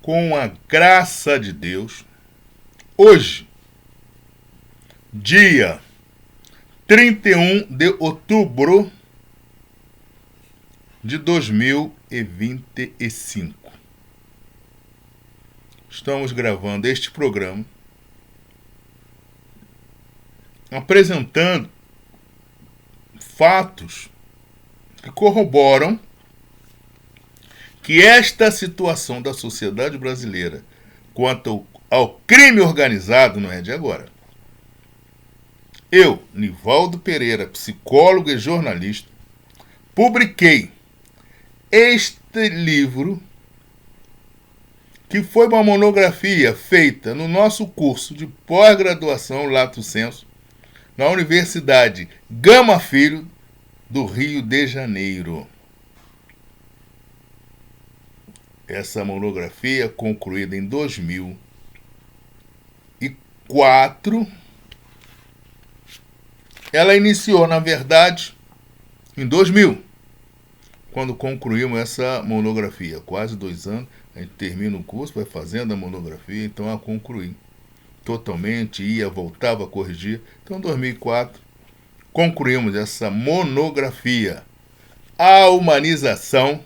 com a graça de Deus, hoje, dia 31 de outubro de 2025. Estamos gravando este programa apresentando fatos que corroboram que esta situação da sociedade brasileira quanto ao crime organizado não é de agora. Eu, Nivaldo Pereira, psicólogo e jornalista, publiquei este livro, que foi uma monografia feita no nosso curso de pós-graduação Lato Sensu, na Universidade Gama Filho, do Rio de Janeiro. Essa monografia, concluída em 2004, ela iniciou, na verdade, em 2000, quando concluímos essa monografia. Quase 2 anos, a gente termina o curso, vai fazendo a monografia, então a concluí. Totalmente, voltava a corrigir. Então, em 2004, concluímos essa monografia. A humanização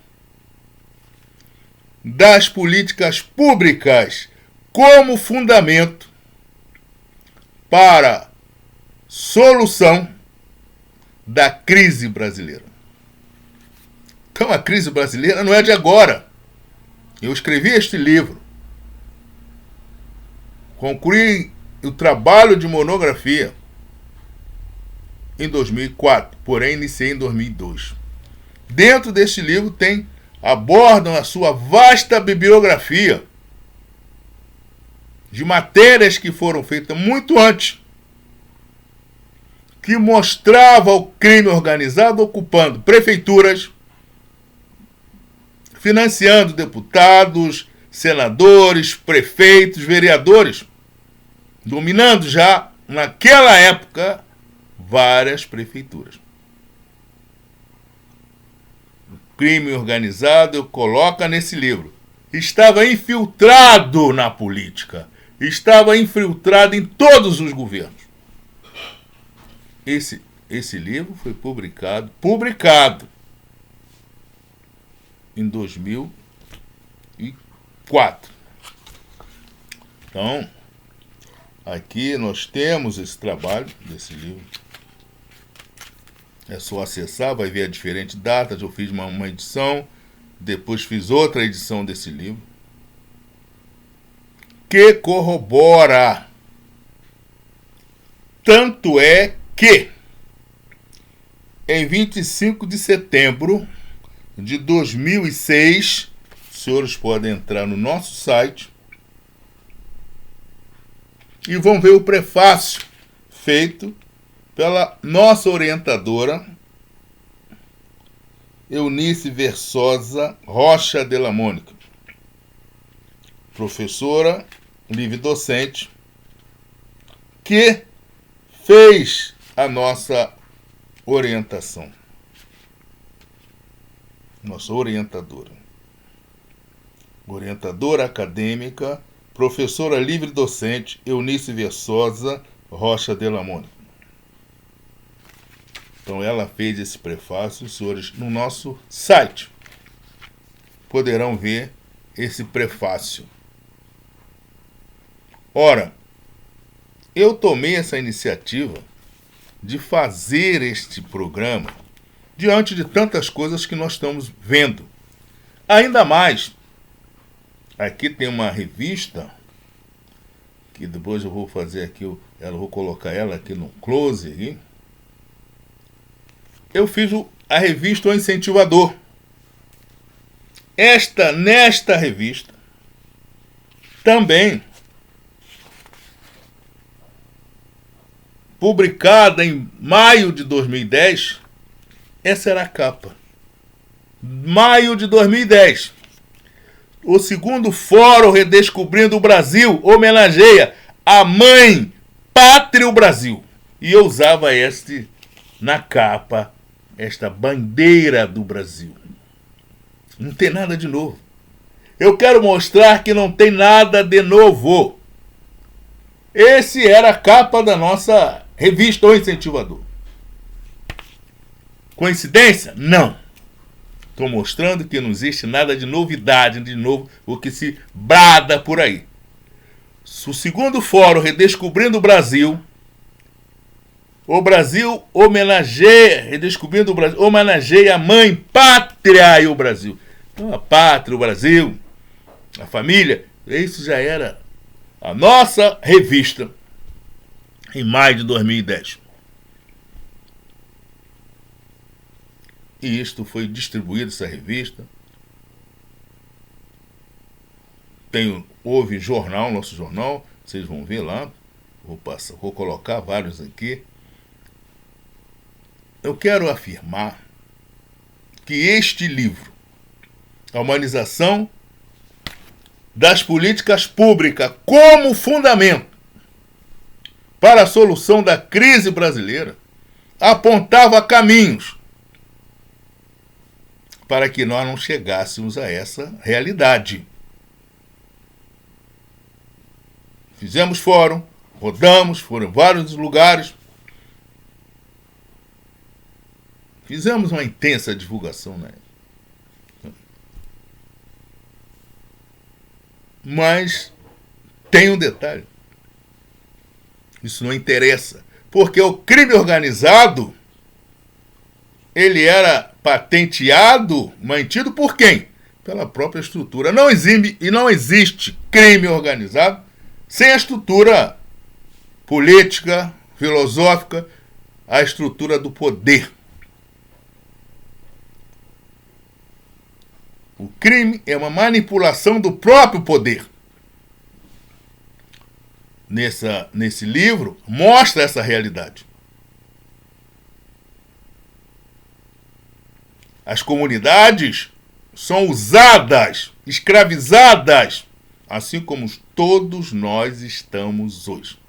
das políticas públicas como fundamento para solução da crise brasileira. Então, a crise brasileira não é de agora. Eu escrevi este livro, concluí o trabalho de monografia em 2004, porém iniciei em 2002. Dentro deste livro abordam a sua vasta bibliografia de matérias que foram feitas muito antes, que mostrava o crime organizado ocupando prefeituras, financiando deputados, senadores, prefeitos, vereadores, dominando já, naquela época, várias prefeituras. O crime organizado, coloca nesse livro, estava infiltrado na política, estava infiltrado em todos os governos. Esse livro foi publicado em 2004. Então, aqui nós temos esse trabalho desse livro. É só acessar, vai ver a diferente datas. Eu fiz uma edição, depois fiz outra edição desse livro, que corrobora. Tanto é que, em 25 de setembro de 2006, os senhores podem entrar no nosso site e vão ver o prefácio feito pela nossa orientadora, Eunice Versosa Rocha de la Mônica, professora, livre docente, que fez a nossa orientação. Nossa orientadora acadêmica, professora livre docente, Eunice Versosa Rocha de la Mônica. Então ela fez esse prefácio, os senhores no nosso site poderão ver esse prefácio. Ora, eu tomei essa iniciativa de fazer este programa diante de tantas coisas que nós estamos vendo. Ainda mais, aqui tem uma revista, que depois eu vou fazer aqui, vou colocar ela aqui no close. Aqui. Eu fiz a revista O Incentivador. Nesta revista, também publicada em maio de 2010, essa era a capa. Maio de 2010. O segundo Fórum Redescobrindo o Brasil homenageia a mãe pátria o Brasil. E eu usava na capa, esta bandeira do Brasil. Não tem nada de novo. Eu quero mostrar que não tem nada de novo. Esse era a capa da nossa revista O Incentivador. Coincidência? Não. Estou mostrando que não existe nada de novidade, de novo, o que se brada por aí. O segundo fórum Redescobrindo o Brasil homenageia, Redescobrindo o Brasil, homenageia a mãe pátria e o Brasil. Então a pátria, o Brasil, a família, isso já era a nossa revista em maio de 2010. E isto foi distribuído, essa revista. Houve jornal, nosso jornal, vocês vão ver lá. Vou colocar vários aqui. Eu quero afirmar que este livro, A Humanização das Políticas Públicas como fundamento para a solução da crise brasileira, apontava caminhos para que nós não chegássemos a essa realidade. Fizemos fórum, rodamos, foram vários lugares. Fizemos uma intensa divulgação, né? Mas tem um detalhe. Isso não interessa. Porque o crime organizado, ele era patenteado, mantido por quem? Pela própria estrutura. Não existe crime organizado sem a estrutura política, filosófica, a estrutura do poder. O crime é uma manipulação do próprio poder. Nesse livro, mostra essa realidade. As comunidades são usadas, escravizadas, assim como todos nós estamos hoje.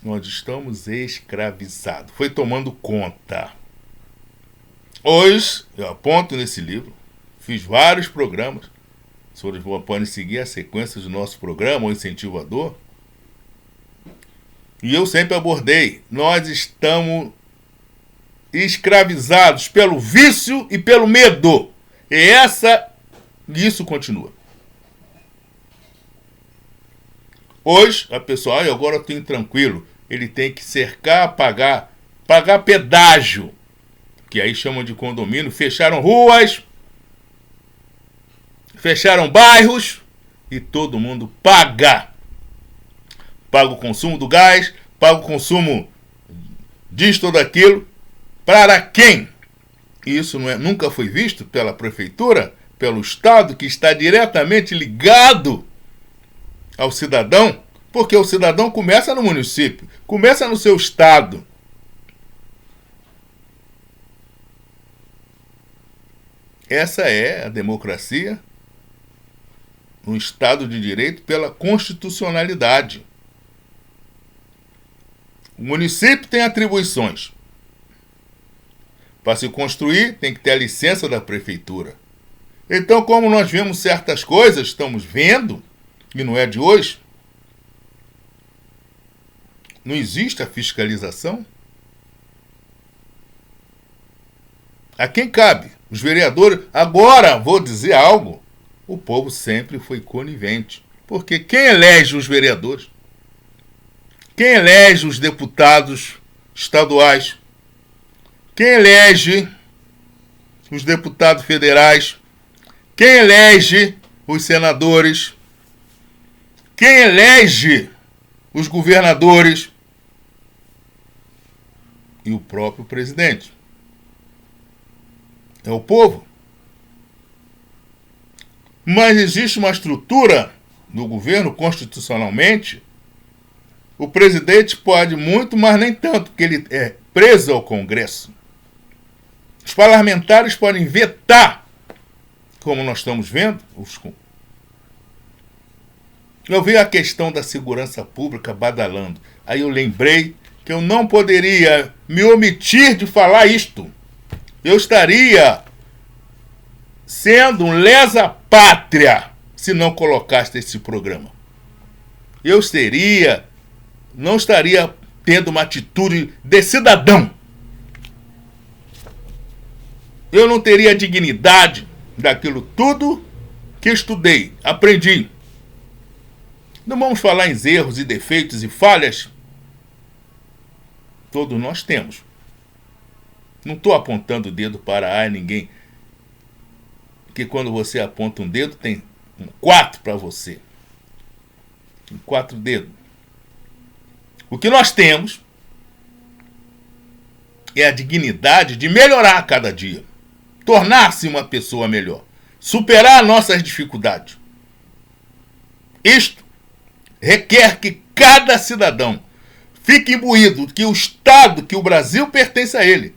Nós estamos escravizados. Foi tomando conta. Hoje, eu aponto nesse livro, fiz vários programas, vocês podem seguir a sequência do nosso programa, O Incentivador, e eu sempre abordei, nós estamos escravizados pelo vício e pelo medo, e isso continua. Hoje, a pessoa, agora eu tenho tranquilo, ele tem que cercar, pagar pedágio, que aí chamam de condomínio, fecharam ruas, fecharam bairros e todo mundo paga. Paga o consumo do gás, paga o consumo disso ou daquilo. Para quem? Isso nunca foi visto pela prefeitura, pelo Estado, que está diretamente ligado ao cidadão, porque o cidadão começa no município, começa no seu estado. Essa é a democracia no Estado de Direito pela constitucionalidade. O município tem atribuições. Para se construir, tem que ter a licença da prefeitura. Então, como nós vemos certas coisas, estamos vendo, e não é de hoje, não existe a fiscalização. A quem cabe? Os vereadores. Agora, vou dizer algo, o povo sempre foi conivente. Porque quem elege os vereadores? Quem elege os deputados estaduais? Quem elege os deputados federais? Quem elege os senadores? Quem elege os governadores? E o próprio presidente. É o povo. Mas existe uma estrutura no governo, constitucionalmente. O presidente pode muito, mas nem tanto, porque ele é preso ao Congresso. Os parlamentares podem vetar, como nós estamos vendo. Eu vi a questão da segurança pública badalando. Aí eu lembrei que eu não poderia me omitir de falar isto. Eu estaria sendo um lesa-pátria se não colocasse esse programa. Eu não estaria tendo uma atitude de cidadão. Eu não teria a dignidade daquilo tudo que estudei, aprendi. Não vamos falar em erros e defeitos e falhas. Todos nós temos. Não estou apontando o dedo para ninguém. Porque quando você aponta um dedo, tem 4 para você. Tem 4 dedos. O que nós temos é a dignidade de melhorar a cada dia. Tornar-se uma pessoa melhor. Superar nossas dificuldades. Isto requer que cada cidadão fique imbuído que o Estado, que o Brasil pertence a ele.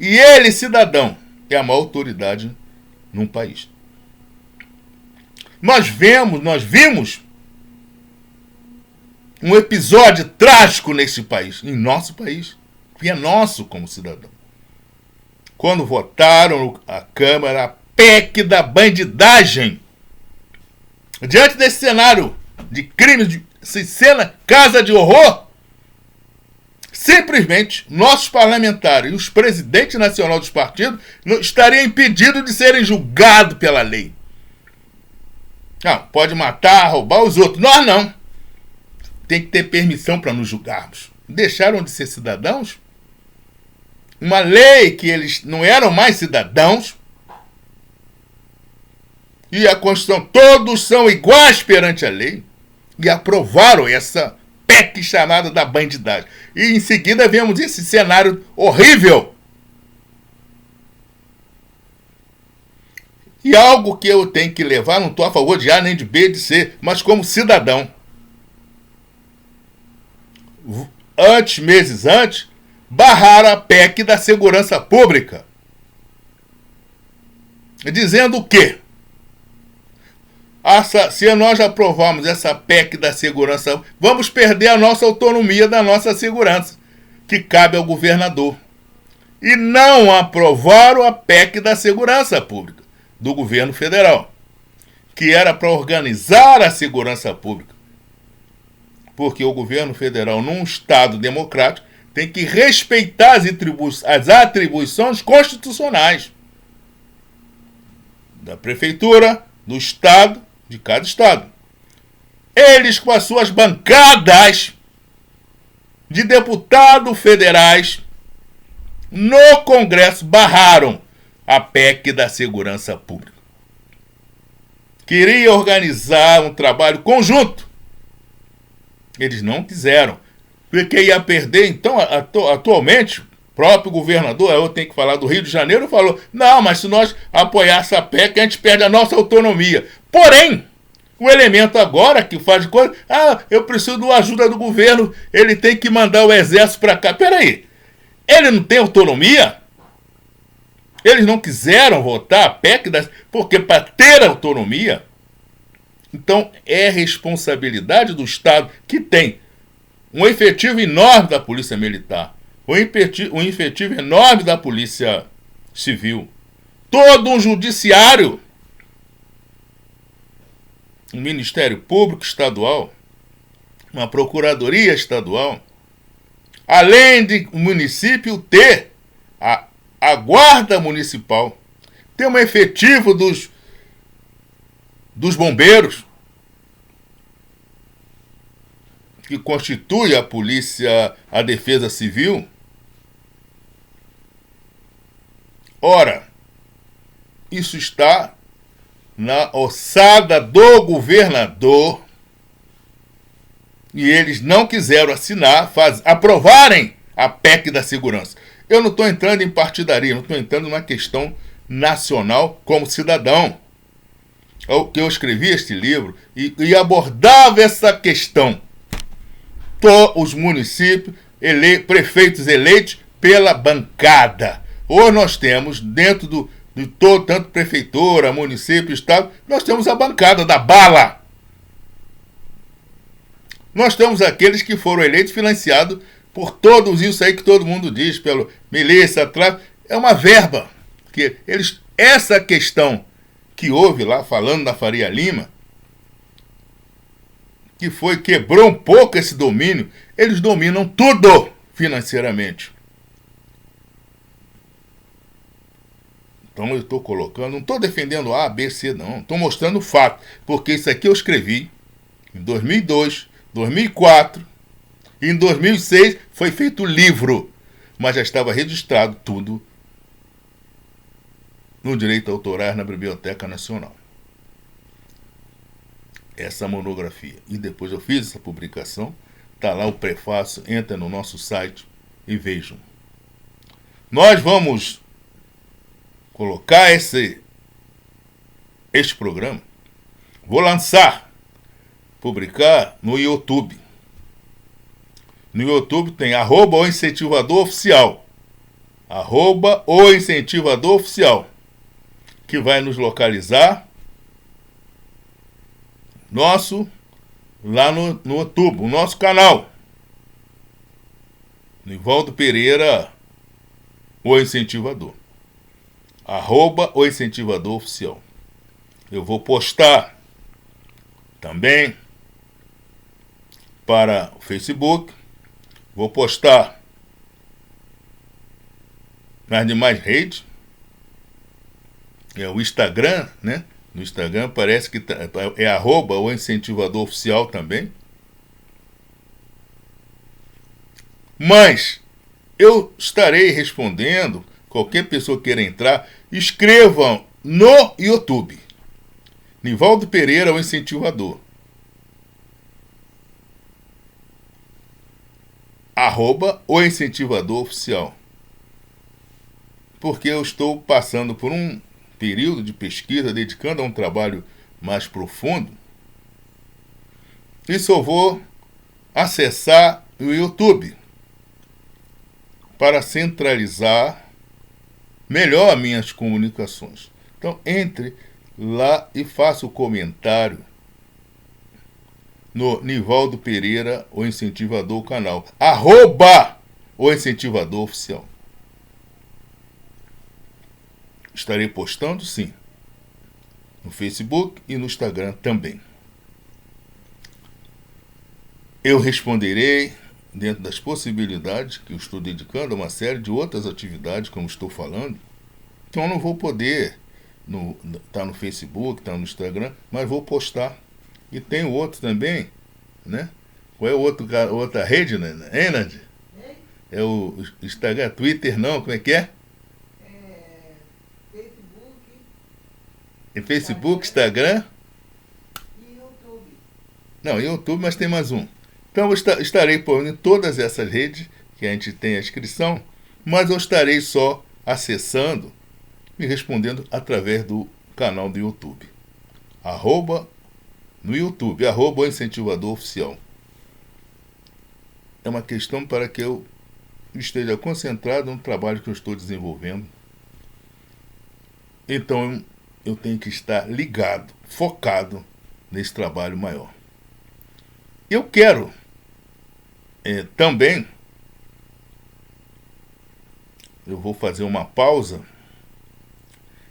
E ele, cidadão, é a maior autoridade num país. Nós vimos um episódio trágico nesse país, em nosso país, que é nosso como cidadão. Quando votaram a Câmara a PEC da bandidagem, diante desse cenário de crimes, de cena, casa de horror, simplesmente nossos parlamentares e os presidentes nacionais dos partidos estariam impedidos de serem julgados pela lei. Não, pode matar, roubar os outros. Nós não. Tem que ter permissão para nos julgarmos. Deixaram de ser cidadãos? Uma lei que eles não eram mais cidadãos. E a Constituição, todos são iguais perante a lei. E aprovaram essa PEC chamada da bandidagem. E em seguida vemos esse cenário horrível. E algo que eu tenho que levar, não estou a favor de A, nem de B, de C, mas como cidadão. Meses antes, barraram a PEC da segurança pública. Dizendo o quê? Se nós aprovarmos essa PEC da segurança, vamos perder a nossa autonomia da nossa segurança, que cabe ao governador. E não aprovaram a PEC da segurança pública do governo federal, que era para organizar a segurança pública. Porque o governo federal, num Estado democrático, tem que respeitar as atribuições constitucionais da prefeitura, do Estado, de cada Estado. Eles, com as suas bancadas de deputados federais, no Congresso, barraram a PEC da segurança pública. Queria organizar um trabalho conjunto. Eles não quiseram. Porque ia perder, então, atualmente, o próprio governador, eu tenho que falar do Rio de Janeiro, falou, não, mas se nós apoiar essa PEC, a gente perde a nossa autonomia. Porém, o elemento agora que faz coisa, eu preciso da ajuda do governo, ele tem que mandar o exército para cá. Peraí, ele não tem autonomia? Eles não quiseram votar a PEC, porque para ter autonomia, então é responsabilidade do Estado, que tem um efetivo enorme da Polícia Militar, um efetivo enorme da Polícia Civil, todo um judiciário, um Ministério Público Estadual, uma Procuradoria Estadual, além de o município ter a Guarda Municipal, ter um efetivo dos bombeiros, que constitui a polícia, a defesa civil. Ora, isso está na ossada do governador e eles não quiseram aprovarem a PEC da segurança. Eu não estou entrando em partidaria, não estou entrando numa questão nacional como cidadão. Eu escrevi este livro e abordava essa questão. Os municípios, prefeitos eleitos pela bancada. Hoje nós temos, dentro de todo, tanto prefeitura, município, estado, nós temos a bancada da bala. Nós temos aqueles que foram eleitos financiados por todos isso aí que todo mundo diz, pelo milícia, tráfico. É uma verba. Que essa questão que houve lá, falando da Faria Lima, que quebrou um pouco esse domínio. Eles dominam tudo financeiramente. Então eu estou colocando, não estou defendendo A, B, C, não. Estou mostrando o fato, porque isso aqui eu escrevi em 2002, 2004, e em 2006 foi feito o livro, mas já estava registrado tudo no direito autoral na Biblioteca Nacional. Essa monografia. E depois eu fiz essa publicação, está lá o prefácio, entra no nosso site e vejam. Nós vamos colocar este programa, vou publicar no YouTube. No YouTube tem @o incentivador oficial, @o incentivador oficial, que vai nos localizar lá no YouTube, o nosso canal. Nivaldo Pereira, o incentivador. @o incentivador oficial. Eu vou postar também para o Facebook, vou postar nas demais redes, o Instagram, né? No Instagram parece que é @o incentivador oficial também. Mas eu estarei respondendo, qualquer pessoa queira entrar, escrevam no YouTube. Nivaldo Pereira, o incentivador. @o incentivador oficial. Porque eu estou passando por um período de pesquisa, dedicando a um trabalho mais profundo, e só vou acessar o YouTube para centralizar melhor as minhas comunicações. Então, entre lá e faça o comentário no Nivaldo Pereira, o incentivador, canal. @o incentivador oficial. Estarei postando, sim, no Facebook e no Instagram também. Eu responderei dentro das possibilidades que eu estou dedicando a uma série de outras atividades, como estou falando. Então eu não vou poder estar no Facebook, estar no Instagram, mas vou postar. E tem o outro também, né? Qual é a outra rede, né? Enad? É o Instagram, Twitter não, como é que é? Facebook, Instagram e YouTube. Não, YouTube, mas tem mais um. Então eu estarei por em todas essas redes que a gente tem a inscrição, mas eu estarei só acessando e respondendo através do canal do YouTube. No YouTube, @o incentivador oficial. É uma questão para que eu esteja concentrado no trabalho que eu estou desenvolvendo. Então eu tenho que estar ligado, focado nesse trabalho maior. Eu quero também, eu vou fazer uma pausa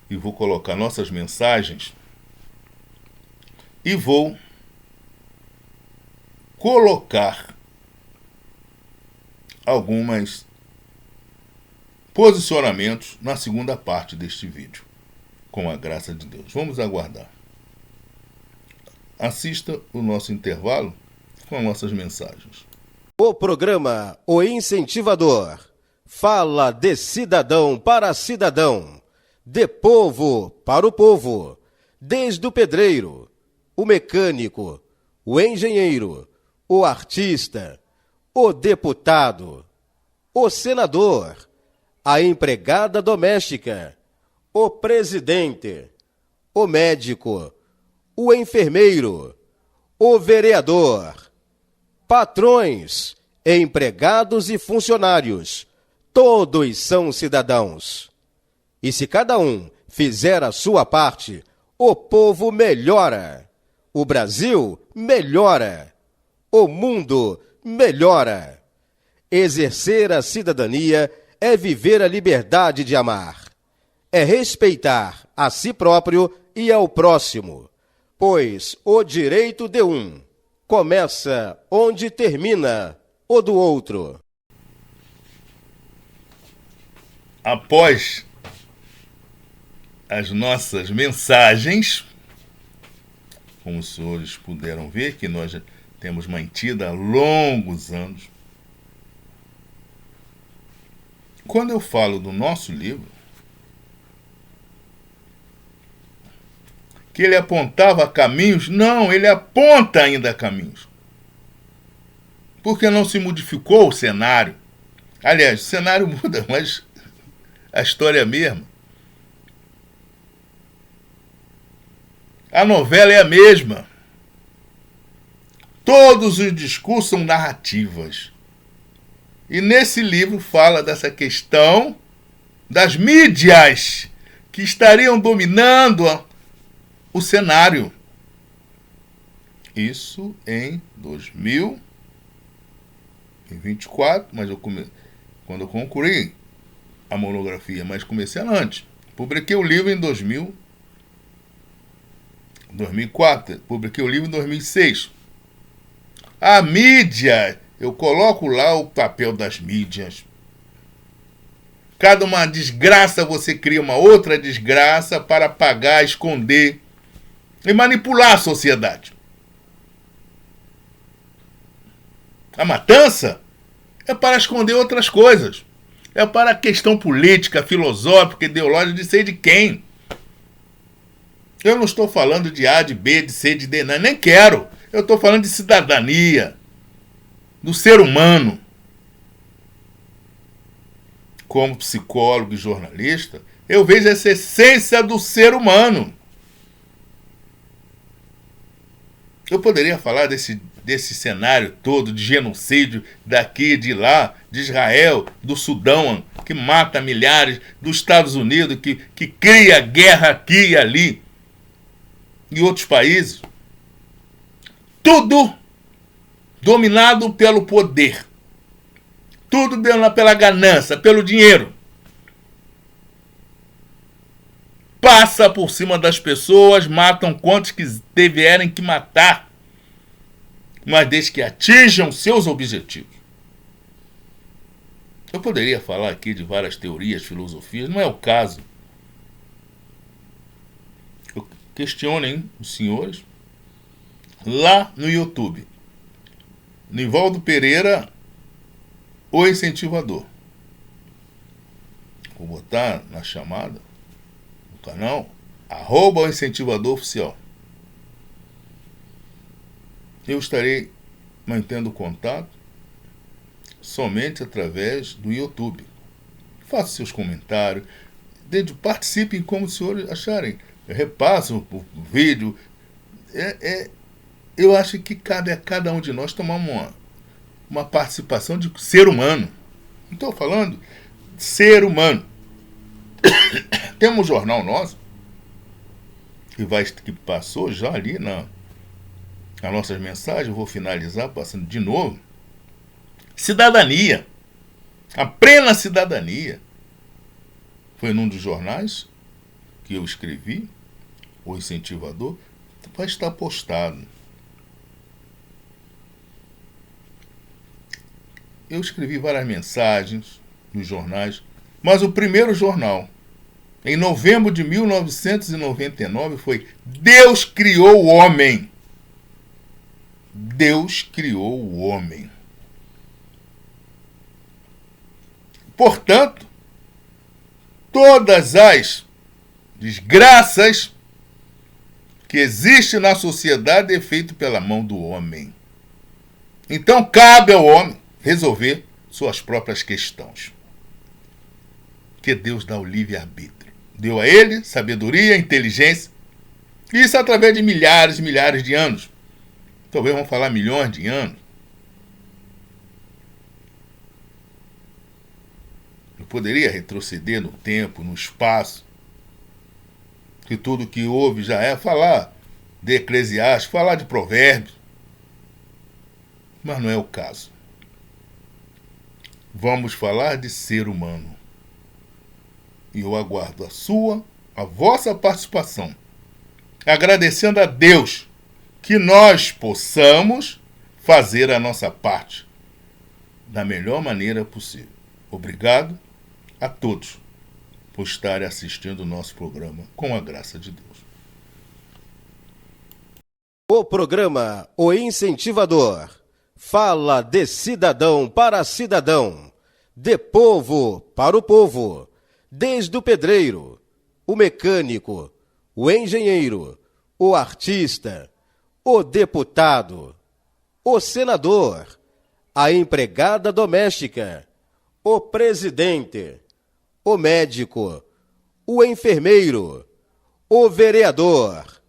e vou colocar nossas mensagens e vou colocar alguns posicionamentos na segunda parte deste vídeo, com a graça de Deus. Vamos aguardar. Assista o nosso intervalo com nossas mensagens. O programa O Incentivador fala de cidadão para cidadão, de povo para o povo, desde o pedreiro, o mecânico, o engenheiro, o artista, o deputado, o senador, a empregada doméstica, o presidente, o médico, o enfermeiro, o vereador, patrões, empregados e funcionários, todos são cidadãos. E se cada um fizer a sua parte, o povo melhora, o Brasil melhora, o mundo melhora. Exercer a cidadania é viver a liberdade de amar, é respeitar a si próprio e ao próximo, pois o direito de um começa onde termina o do outro. Após as nossas mensagens, como os senhores puderam ver, que nós já temos mantida há longos anos, quando eu falo do nosso livro, que ele apontava caminhos, não, ele aponta ainda caminhos. Porque não se modificou o cenário. Aliás, o cenário muda, mas a história é a mesma. A novela é a mesma. Todos os discursos são narrativas. E nesse livro fala dessa questão das mídias que estariam dominando o cenário. Isso em 2024, mas quando eu concluí a monografia, mas comecei antes. Publiquei o livro em 2004, publiquei o livro em 2006. A mídia, eu coloco lá o papel das mídias. Cada uma desgraça você cria uma outra desgraça para apagar, esconder e manipular a sociedade. A matança é para esconder outras coisas. É para a questão política, filosófica, ideológica de sei de quem. Eu não estou falando de A, de B, de C, de D, não, nem quero. Eu estou falando de cidadania, do ser humano. Como psicólogo e jornalista, eu vejo essa essência do ser humano. Eu poderia falar desse cenário todo de genocídio daqui, de lá, de Israel, do Sudão, que mata milhares, dos Estados Unidos, que cria guerra aqui e ali, e outros países. Tudo dominado pelo poder. Tudo pela ganância, pelo dinheiro. Passa por cima das pessoas, matam quantos que tiverem que matar, mas desde que atinjam seus objetivos. Eu poderia falar aqui de várias teorias, filosofias, não é o caso. Questionem os senhores lá no YouTube. Nivaldo Pereira, o incentivador. Vou botar na chamada, no canal, @o incentivador oficial. Eu estarei mantendo contato somente através do YouTube. Faça seus comentários, participem como os senhores acharem. Repassem o vídeo. Eu acho que cabe a cada um de nós tomar uma participação de ser humano. Não estou falando de ser humano. Temos um jornal nosso que passou já ali nas nossas mensagens. Eu vou finalizar passando de novo. Cidadania. A plena cidadania. Foi num dos jornais que eu escrevi, o incentivador, vai estar postado. Eu escrevi várias mensagens nos jornais, mas o primeiro jornal, em novembro de 1999, foi Deus criou o homem. Deus criou o homem. Portanto, todas as desgraças que existem na sociedade é feito pela mão do homem. Então cabe ao homem resolver suas próprias questões. Que Deus dá o livre-arbítrio. Deu a ele sabedoria, inteligência. Isso através de milhares e milhares de anos. Talvez vamos falar milhões de anos. Eu poderia retroceder no tempo, no espaço, que tudo que houve já é falar de Eclesiastes, falar de Provérbios. Mas não é o caso. Vamos falar de ser humano. E eu aguardo a vossa participação agradecendo a Deus que nós possamos fazer a nossa parte da melhor maneira possível. Obrigado a todos por estarem assistindo o nosso programa, com a graça de Deus. O programa O Incentivador fala de cidadão para cidadão, de povo para o povo, desde o pedreiro, o mecânico, o engenheiro, o artista, o deputado, o senador, a empregada doméstica, o presidente, o médico, o enfermeiro, o vereador,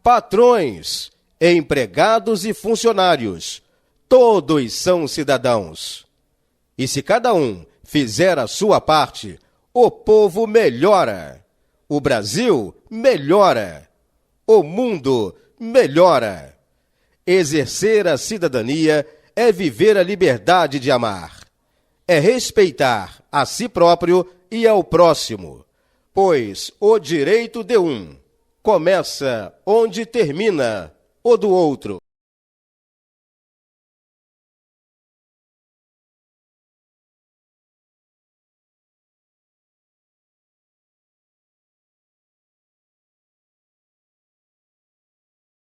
patrões, empregados e funcionários, todos são cidadãos. E se cada um fizer a sua parte, o povo melhora, o Brasil melhora, o mundo melhora. Exercer a cidadania é viver a liberdade de amar, é respeitar a si próprio e ao próximo, pois o direito de um começa onde termina o do outro.